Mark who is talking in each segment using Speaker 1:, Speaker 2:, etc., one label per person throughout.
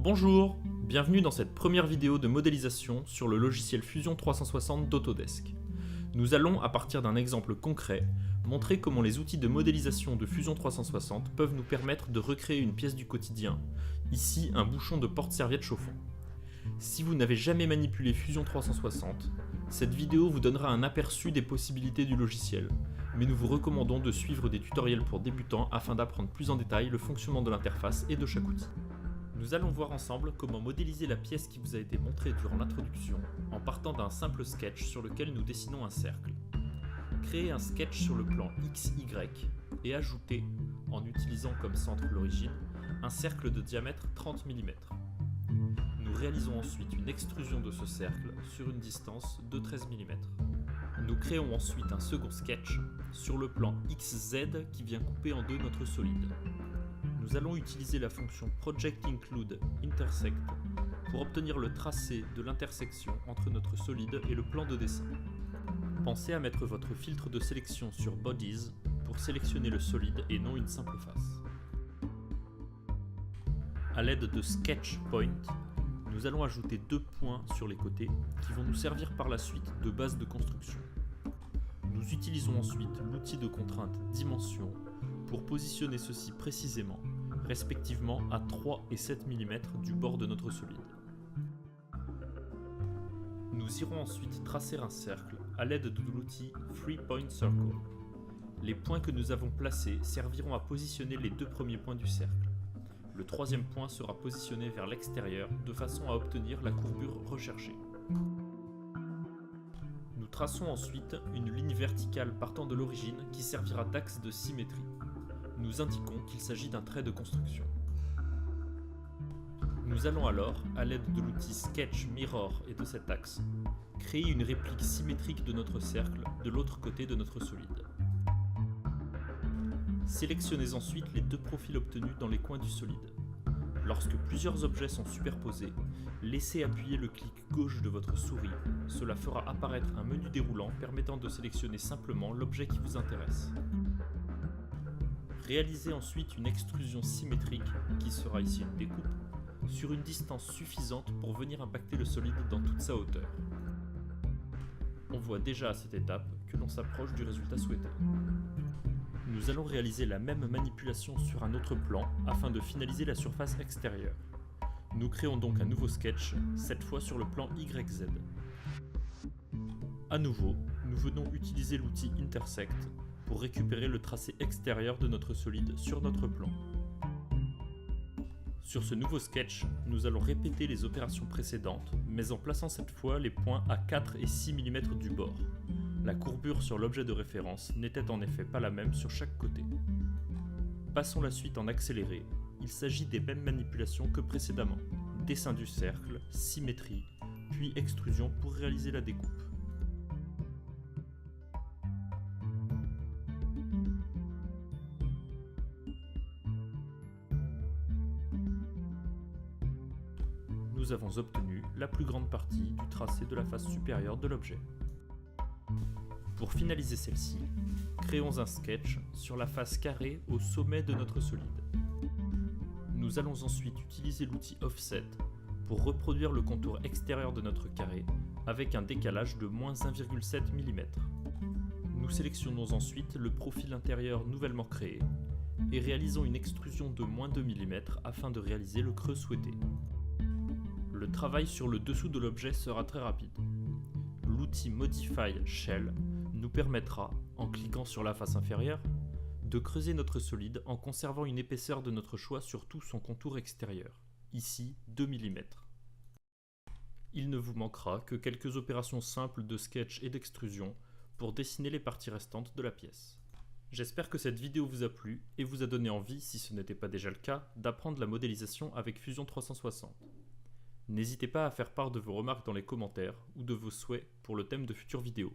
Speaker 1: Bonjour, bienvenue dans cette première vidéo de modélisation sur le logiciel Fusion 360 d'Autodesk. Nous allons, à partir d'un exemple concret, montrer comment les outils de modélisation de Fusion 360 peuvent nous permettre de recréer une pièce du quotidien, ici un bouchon de porte-serviette chauffant. Si vous n'avez jamais manipulé Fusion 360, cette vidéo vous donnera un aperçu des possibilités du logiciel, mais nous vous recommandons de suivre des tutoriels pour débutants afin d'apprendre plus en détail le fonctionnement de l'interface et de chaque outil. Nous allons voir ensemble comment modéliser la pièce qui vous a été montrée durant l'introduction en partant d'un simple sketch sur lequel nous dessinons un cercle. Créer un sketch sur le plan XY et ajouter, en utilisant comme centre l'origine, un cercle de diamètre 30 mm. Nous réalisons ensuite une extrusion de ce cercle sur une distance de 13 mm. Nous créons ensuite un second sketch sur le plan XZ qui vient couper en deux notre solide. Nous allons utiliser la fonction ProjectIncludeIntersect pour obtenir le tracé de l'intersection entre notre solide et le plan de dessin. Pensez à mettre votre filtre de sélection sur Bodies pour sélectionner le solide et non une simple face. À l'aide de Sketch Point, nous allons ajouter deux points sur les côtés qui vont nous servir par la suite de base de construction. Nous utilisons ensuite l'outil de contrainte Dimension pour positionner ceci précisément, respectivement à 3 et 7 mm du bord de notre solide. Nous irons ensuite tracer un cercle à l'aide de l'outil 3-Point Circle. Les points que nous avons placés serviront à positionner les deux premiers points du cercle. Le troisième point sera positionné vers l'extérieur de façon à obtenir la courbure recherchée. Nous traçons ensuite une ligne verticale partant de l'origine qui servira d'axe de symétrie. Nous indiquons qu'il s'agit d'un trait de construction. Nous allons alors, à l'aide de l'outil Sketch Mirror et de cet axe, créer une réplique symétrique de notre cercle de l'autre côté de notre solide. Sélectionnez ensuite les deux profils obtenus dans les coins du solide. Lorsque plusieurs objets sont superposés, laissez appuyer le clic gauche de votre souris. Cela fera apparaître un menu déroulant permettant de sélectionner simplement l'objet qui vous intéresse. Réalisez ensuite une extrusion symétrique, qui sera ici une découpe, sur une distance suffisante pour venir impacter le solide dans toute sa hauteur. On voit déjà à cette étape que l'on s'approche du résultat souhaité. Nous allons réaliser la même manipulation sur un autre plan afin de finaliser la surface extérieure. Nous créons donc un nouveau sketch, cette fois sur le plan YZ. À nouveau, nous venons utiliser l'outil Intersect pour récupérer le tracé extérieur de notre solide sur notre plan. Sur ce nouveau sketch, nous allons répéter les opérations précédentes, mais en plaçant cette fois les points à 4 et 6 mm du bord. La courbure sur l'objet de référence n'était en effet pas la même sur chaque côté. Passons la suite en accéléré. Il s'agit des mêmes manipulations que précédemment. Dessin du cercle, symétrie, puis extrusion pour réaliser la découpe. Nous avons obtenu la plus grande partie du tracé de la face supérieure de l'objet. Pour finaliser celle-ci, créons un sketch sur la face carrée au sommet de notre solide. Nous allons ensuite utiliser l'outil Offset pour reproduire le contour extérieur de notre carré avec un décalage de -1,7 mm. Nous sélectionnons ensuite le profil intérieur nouvellement créé et réalisons une extrusion de -2 mm afin de réaliser le creux souhaité. Le travail sur le dessous de l'objet sera très rapide. L'outil Modify Shell nous permettra, en cliquant sur la face inférieure, de creuser notre solide en conservant une épaisseur de notre choix sur tout son contour extérieur, ici 2 mm. Il ne vous manquera que quelques opérations simples de sketch et d'extrusion pour dessiner les parties restantes de la pièce. J'espère que cette vidéo vous a plu et vous a donné envie, si ce n'était pas déjà le cas, d'apprendre la modélisation avec Fusion 360. N'hésitez pas à faire part de vos remarques dans les commentaires ou de vos souhaits pour le thème de futures vidéos.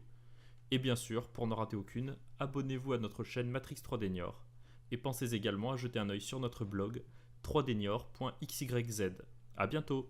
Speaker 1: Et bien sûr, pour n'en rater aucune, abonnez-vous à notre chaîne Matrix 3D Niort et pensez également à jeter un œil sur notre blog 3dniort.xyz. À bientôt!